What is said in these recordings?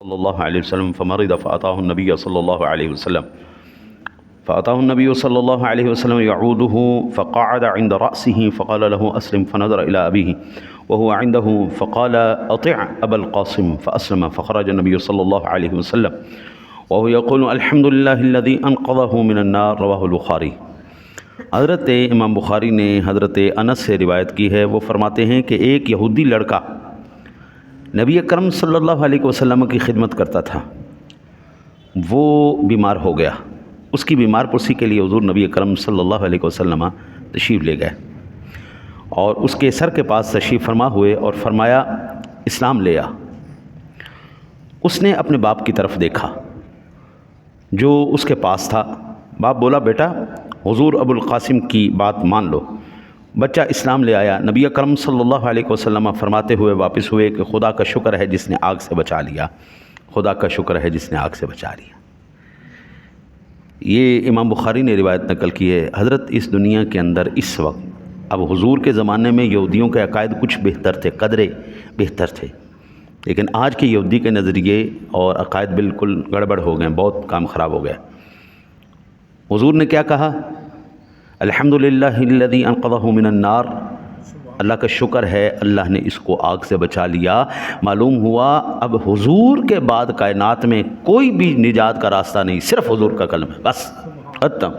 صلى الله عليه وسلم فمرض فأتاه النبي صلى الله عليه وسلم يعوده فقعد عند رأسه فقال له أسلم فنظر إلى أبيه وهو عنده فقال أطع أبا القاسم فأسلم فخرج النبي صلى الله عليه وسلم وهو يقول الحمد لله الذي أنقذه من النار رواه البخاری۔ حضرت امام بخاری نے حضرت انس سے روایت کی ہے، وہ فرماتے ہیں کہ ایک یہودی لڑکا نبی اکرم صلی اللہ علیہ وسلم کی خدمت کرتا تھا، وہ بیمار ہو گیا۔ اس کی بیمار پرسی کے لیے حضور نبی اکرم صلی اللہ علیہ وسلم تشریف لے گئے اور اس کے سر کے پاس تشریف فرما ہوئے اور فرمایا اسلام لے آ۔ اس نے اپنے باپ کی طرف دیکھا جو اس کے پاس تھا۔ باپ بولا بیٹا حضور ابو القاسم کی بات مان لو۔ بچہ اسلام لے آیا۔ نبی اکرم صلی اللہ علیہ وسلم فرماتے ہوئے واپس ہوئے کہ خدا کا شکر ہے جس نے آگ سے بچا لیا، خدا کا شکر ہے جس نے آگ سے بچا لیا۔ یہ امام بخاری نے روایت نقل کی ہے۔ حضرت اس دنیا کے اندر اس وقت، اب حضور کے زمانے میں یہودیوں کے عقائد کچھ بہتر تھے، قدرے بہتر تھے، لیکن آج کے یہودی کے نظریے اور عقائد بالکل گڑبڑ ہو گئے، بہت کام خراب ہو گیا۔ حضور نے کیا کہا؟ الحمدللہ الذی انقذہ من النار، اللہ کا شکر ہے اللہ نے اس کو آگ سے بچا لیا۔ معلوم ہوا اب حضور کے بعد کائنات میں کوئی بھی نجات کا راستہ نہیں، صرف حضور کا کلمہ ہے، بس ختم۔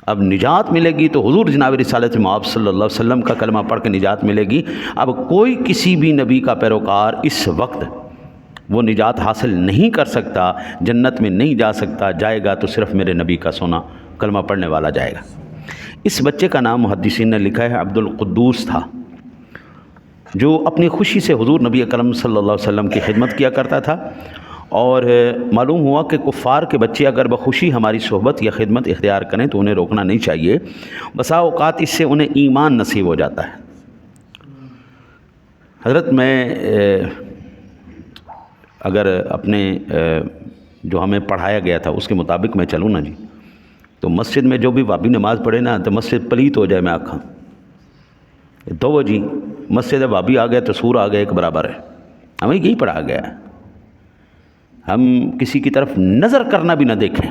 اب نجات ملے گی تو حضور جناب رسالت مآب صلی اللہ علیہ وسلم کا کلمہ پڑھ کے نجات ملے گی۔ اب کوئی کسی بھی نبی کا پیروکار اس وقت وہ نجات حاصل نہیں کر سکتا، جنت میں نہیں جا سکتا، جائے گا تو صرف میرے نبی کا سونا کلمہ پڑھنے والا جائے گا۔ اس بچے کا نام محدثین نے لکھا ہے عبد القدوس تھا، جو اپنی خوشی سے حضور نبی اکرم صلی اللہ علیہ وسلم کی خدمت کیا کرتا تھا، اور معلوم ہوا کہ کفار کے بچے اگر بخوشی ہماری صحبت یا خدمت اختیار کریں تو انہیں روکنا نہیں چاہیے، بسا اوقات اس سے انہیں ایمان نصیب ہو جاتا ہے۔ حضرت میں اگر اپنے جو ہمیں پڑھایا گیا تھا اس کے مطابق میں چلوں نا جی، تو مسجد میں جو بھی وابی نماز پڑھے نا تو مسجد پلیت ہو جائے، میں آکھاں تو وہ جی مسجد وابی آ گیا تو سور آ گیا ایک برابر ہے، ہمیں یہی پڑھا گیا ہے۔ ہم کسی کی طرف نظر کرنا بھی نہ دیکھیں،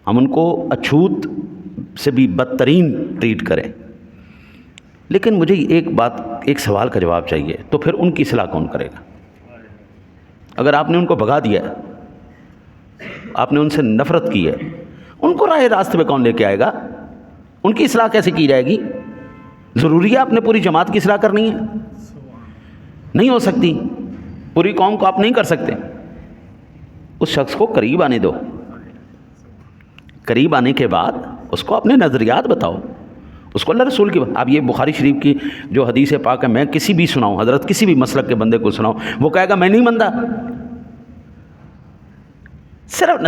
ہم ان کو اچھوت سے بھی بدترین ٹریٹ کریں، لیکن مجھے ایک سوال کا جواب چاہیے، تو پھر ان کی اصلاح کون کرے گا؟ اگر آپ نے ان کو بھگا دیا ہے، آپ نے ان سے نفرت کی ہے، ان کو راہ راستے پہ کون لے کے آئے گا؟ ان کی اصلاح کیسے کی جائے گی؟ ضروری ہے آپ نے پوری جماعت کی اصلاح کرنی ہے؟ نہیں ہو سکتی، پوری قوم کو آپ نہیں کر سکتے۔ اس شخص کو قریب آنے دو، قریب آنے کے بعد اس کو اپنے نظریات بتاؤ، اس کو اللہ رسول کی اب یہ بخاری شریف کی جو حدیث پاک ہے میں کسی بھی سناؤں، حضرت کسی بھی مسلک کے بندے کو سناؤں، وہ کہے گا میں نہیں مانتا۔ صرف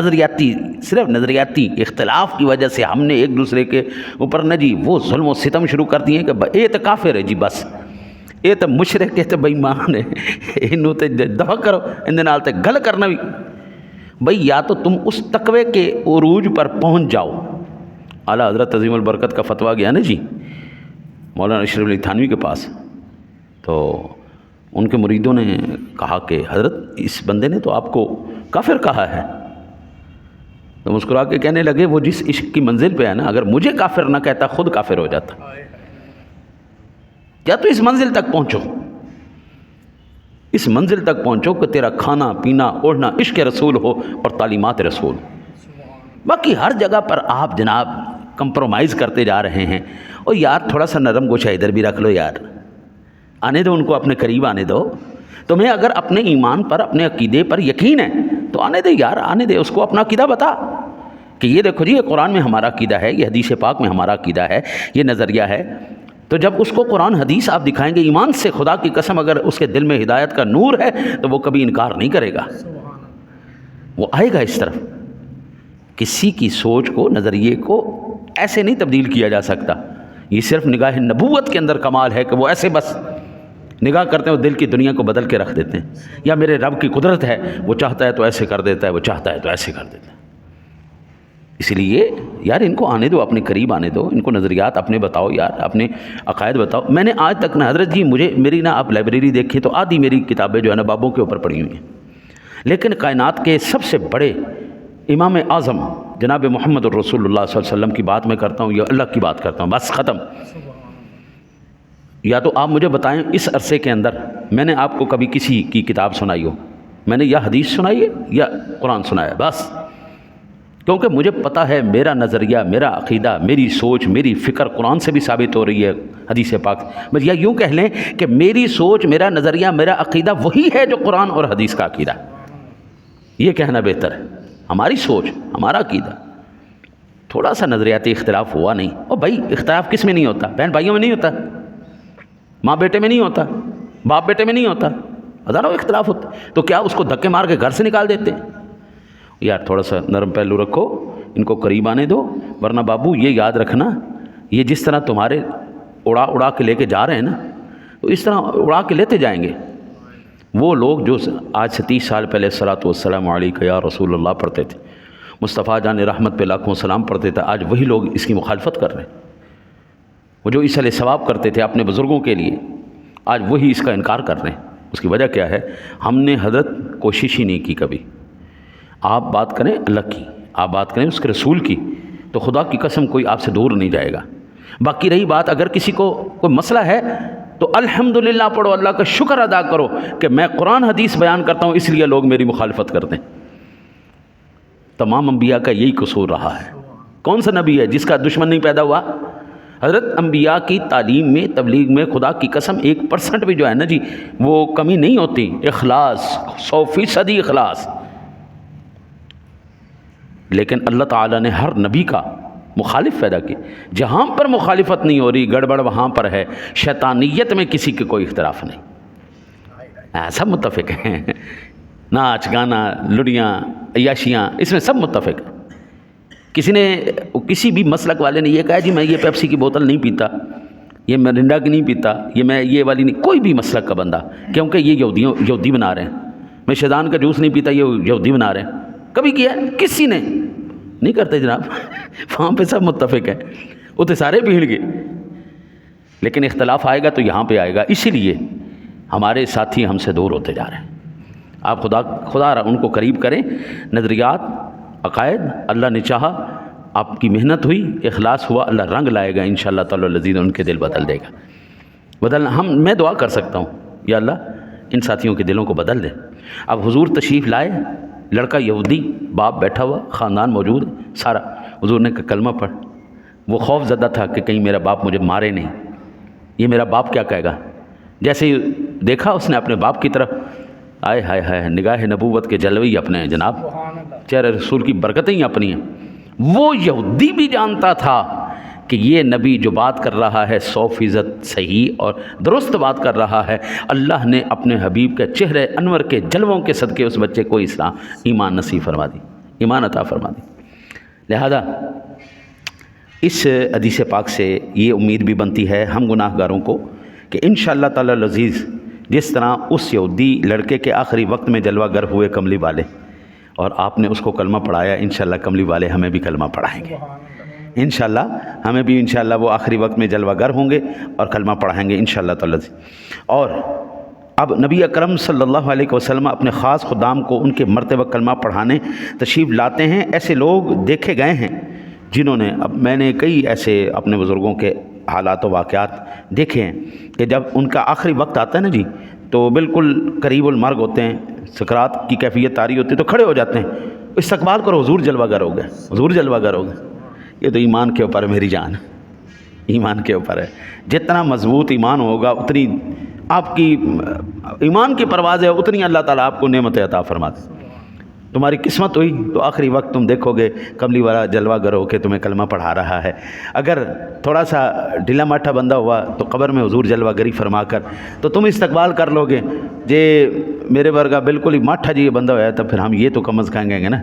نظریاتی اختلاف کی وجہ سے ہم نے ایک دوسرے کے اوپر نہ جی وہ ظلم و ستم شروع کر دیے کہ اے تو کافر ہے جی، بس اے تو مشرک ہے، تو بے ایمان ہے، انہوں تے دفع کرو، ان دے نال تے گل کرنا بھی بھئی، یا تو تم اس تقوی کے عروج پر پہنچ جاؤ۔ اعلیٰ حضرت عظیم البرکت کا فتویٰ گیا نا جی مولانا اشرف علی تھانوی کے پاس، تو ان کے مریدوں نے کہا کہ حضرت اس بندے نے تو آپ کو کافر کہا ہے، تو مسکرا کے کہنے لگے وہ جس عشق کی منزل پہ ہے نا، اگر مجھے کافر نہ کہتا خود کافر ہو جاتا۔ یا تو اس منزل تک پہنچو، اس منزل تک پہنچو کہ تیرا کھانا پینا اوڑھنا عشق رسول ہو اور تعلیمات رسول۔ باقی ہر جگہ پر آپ جناب کمپرومائز کرتے جا رہے ہیں، اور یار تھوڑا سا نرم گوشہ ادھر بھی رکھ لو یار، آنے دو ان کو، اپنے قریب آنے دو۔ تمہیں اگر اپنے ایمان پر اپنے عقیدے پر یقین ہے تو آنے دے یار، آنے دے، اس کو اپنا عقیدہ بتا کہ یہ دیکھو جی یہ قرآن میں ہمارا عقیدہ ہے، یہ حدیث پاک میں ہمارا عقیدہ ہے، یہ نظریہ ہے۔ تو جب اس کو قرآن حدیث آپ دکھائیں گے، ایمان سے خدا کی قسم اگر اس کے دل میں ہدایت کا نور ہے تو وہ کبھی انکار نہیں کرے گا، وہ آئے گا اس طرف۔ کسی کی سوچ کو، نظریے کو ایسے نہیں تبدیل کیا جا سکتا، یہ صرف نگاہ نبوت کے اندر کمال ہے کہ وہ ایسے بس نگاہ کرتے ہیں اور دل کی دنیا کو بدل کے رکھ دیتے ہیں، یا میرے رب کی قدرت ہے، وہ چاہتا ہے تو ایسے کر دیتا ہے، وہ چاہتا ہے تو ایسے کر دیتا ہے۔ اس لیے یار ان کو آنے دو، اپنے قریب آنے دو، ان کو نظریات اپنے بتاؤ یار، اپنے عقائد بتاؤ۔ میں نے آج تک نا حضرت جی میری نا آپ لائبریری دیکھیں تو آدھی میری کتابیں جو ہے نا بابوں کے اوپر پڑھی ہوئی ہیں، لیکن کائنات کے سب سے بڑے امام اعظم جناب محمد الرسول اللہ صلی اللہ علیہ وسلم کی بات میں کرتا ہوں یا اللہ کی بات کرتا ہوں، بس ختم۔ یا تو آپ مجھے بتائیں اس عرصے کے اندر میں نے آپ کو کبھی کسی کی کتاب سنائی ہو، میں نے یا حدیث سنائی ہے یا قرآن سنایا، بس۔ کیونکہ مجھے پتہ ہے میرا نظریہ، میرا عقیدہ، میری سوچ، میری فکر قرآن سے بھی ثابت ہو رہی ہے، حدیث پاک، بس یا یوں کہہ لیں کہ میری سوچ، میرا نظریہ، میرا عقیدہ وہی ہے جو قرآن اور حدیث کا عقیدہ ہے، یہ کہنا بہتر ہے۔ ہماری سوچ، ہمارا عقیدہ، تھوڑا سا نظریاتی اختلاف ہوا نہیں، اور بھائی اختلاف کس میں نہیں ہوتا؟ بہن بھائیوں میں نہیں ہوتا، ماں بیٹے میں نہیں ہوتا، باپ بیٹے میں نہیں ہوتا، ہزاروں اختلاف ہوتے، تو کیا اس کو دھکے مار کے گھر سے نکال دیتے ہیں؟ یار تھوڑا سا نرم پہلو رکھو، ان کو قریب آنے دو، ورنہ بابو یہ یاد رکھنا، یہ جس طرح تمہارے اڑا کے لے کے جا رہے ہیں نا، تو اس طرح اڑا کے لیتے جائیں گے۔ وہ لوگ جو آج سے 30 سال پہلے صلاۃ والسلام علیک یا رسول اللہ پڑھتے تھے، مصطفیٰ جان رحمت پہ لاکھوں سلام پڑھتے تھے، آج وہی لوگ اس کی مخالفت کر رہے ہیں۔ وہ جو اس علیہ ثواب کرتے تھے اپنے بزرگوں کے لیے، آج وہی اس کا انکار کر رہے ہیں۔ اس کی وجہ کیا ہے؟ ہم نے حضرت کوشش ہی نہیں کی کبھی۔ آپ بات کریں اللہ کی، آپ بات کریں اس کے رسول کی، تو خدا کی قسم کوئی آپ سے دور نہیں جائے گا۔ باقی رہی بات، اگر کسی کو کوئی مسئلہ ہے تو الحمدللہ پڑھو، اللہ کا شکر ادا کرو کہ میں قرآن حدیث بیان کرتا ہوں، اس لیے لوگ میری مخالفت کرتے ہیں۔ تمام انبیاء کا یہی قصور رہا ہے۔ کون سا نبی ہے جس کا دشمن نہیں پیدا ہوا؟ حضرت انبیاء کی تعلیم میں، تبلیغ میں خدا کی قسم 1% بھی جو ہے نا جی وہ کمی نہیں ہوتی، اخلاص 100% اخلاص۔ لیکن اللہ تعالیٰ نے ہر نبی کا مخالف پیدا کی، جہاں پر مخالفت نہیں ہو رہی، گڑبڑ وہاں پر ہے۔ شیطانیت میں کسی کے کوئی اختلاف نہیں، سب متفق ہیں، ناچ گانا لڑیاں عیاشیاں اس میں سب متفق ہیں۔ کسی نے، کسی بھی مسلک والے نے یہ کہا جی میں یہ پیپسی کی بوتل نہیں پیتا، یہ مرنڈا کی نہیں پیتا، یہ والی نہیں، کوئی بھی مسلک کا بندہ، کیونکہ یہ یہودی بنا رہے ہیں، میں شیطان کا جوس نہیں پیتا، یہ یہودی بنا رہے ہیں، کبھی کیا ہے؟ کسی نے نہیں کرتے جناب۔ وہاں پہ سب متفق ہیں، وہ تو سارے بھیڑ گئے، لیکن اختلاف آئے گا تو یہاں پہ آئے گا۔ اسی لیے ہمارے ساتھی ہم سے دور ہوتے جا رہے ہیں۔ آپ خدا ان کو قریب کریں۔ نظریات، عقائد، اللہ نے چاہا، آپ کی محنت ہوئی، اخلاص ہوا، اللہ رنگ لائے گا انشاءاللہ تعالی العزیز، ان کے دل بدل دے گا۔ میں دعا کر سکتا ہوں یا اللہ ان ساتھیوں کے دلوں کو بدل دے۔ اب حضور تشریف لائے، لڑکا یہودی، باپ بیٹھا ہوا، خاندان موجود ہے سارا، حضور نے کہا کلمہ پڑھ۔ وہ خوف زدہ تھا کہ کہیں میرا باپ مجھے مارے نہیں، یہ میرا باپ کیا کہے گا۔ جیسے ہی دیکھا اس نے اپنے باپ کی طرف، آئے ہائے ہائے، نگاہ نبوت کے جلوے ہی اپنے ہیں جناب، چہرے رسول کی برکتیں ہی اپنی ہیں۔ وہ یہودی بھی جانتا تھا کہ یہ نبی جو بات کر رہا ہے 100% صحیح اور درست بات کر رہا ہے۔ اللہ نے اپنے حبیب کے چہرے انور کے جلووں کے صدقے اس بچے کو اسلام ایمان نصیب فرما دی، ایمان عطا فرما دی۔ لہذا اس حدیث پاک سے یہ امید بھی بنتی ہے ہم گناہ گاروں کو کہ انشاءاللہ تعالی العزیز جس طرح اس یہودی لڑکے کے آخری وقت میں جلوہ گر ہوئے کملی والے، اور آپ نے اس کو کلمہ پڑھایا، انشاءاللہ کملی والے ہمیں بھی کلمہ پڑھائیں گے، انشاءاللہ ہمیں بھی انشاءاللہ وہ آخری وقت میں جلوہ گر ہوں گے اور کلمہ پڑھائیں گے انشاءاللہ تعالی۔ اور اب نبی اکرم صلی اللہ علیہ وسلم اپنے خاص خدام کو ان کے مرتبہ کلمہ پڑھانے تشریف لاتے ہیں۔ ایسے لوگ دیکھے گئے ہیں جنہوں نے، اب میں نے کئی ایسے اپنے بزرگوں کے حالات و واقعات دیکھے ہیں کہ جب ان کا آخری وقت آتا ہے نا جی، تو بالکل قریب المرگ ہوتے ہیں، سکرات کی کیفیت طاری ہوتی ہے، تو کھڑے ہو جاتے ہیں، استقبال کرو، حضور جلوہ گر ہو گئے، حضور جلوہ گر ہو گئے۔ یہ تو ایمان کے اوپر ہے میری جان، ایمان کے اوپر ہے۔ جتنا مضبوط ایمان ہوگا اتنی آپ کی ایمان کی پرواز ہے، اتنی اللہ تعالیٰ آپ کو نعمت عطا فرماتے۔ تمہاری قسمت ہوئی تو آخری وقت تم دیکھو گے کملی والا جلوہ گر ہو کے تمہیں کلمہ پڑھا رہا ہے۔ اگر تھوڑا سا ڈھیلا ماٹھا بندہ ہوا تو قبر میں حضور جلوہ گری فرما کر تو تم استقبال کر لو گے۔ جے میرے ورگا بالکل ہی ماٹھا جی یہ بندہ ہوا ہے تو پھر ہم یہ تو کم از کہیں گے نا،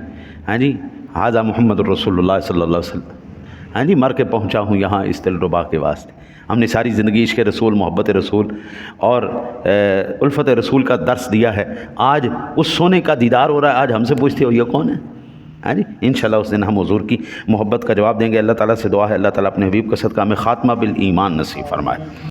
ہاں جی ھذا محمد الرسول اللہ صلی اللہ علیہ وسلم، ہاں جی مر کے پہنچا ہوں یہاں اس دل ربا کے واسطے۔ ہم نے ساری زندگی عشق رسول، محبت رسول اور الفت رسول کا درس دیا ہے۔ آج اس سونے کا دیدار ہو رہا ہے، آج ہم سے پوچھتے ہو یہ کون ہے؟ ہاں جی انشاءاللہ اس دن ہم حضور کی محبت کا جواب دیں گے۔ اللہ تعالیٰ سے دعا ہے اللہ تعالیٰ اپنے حبیب کا صدقہ ہمیں خاتمہ بالایمان نصیب فرمائے۔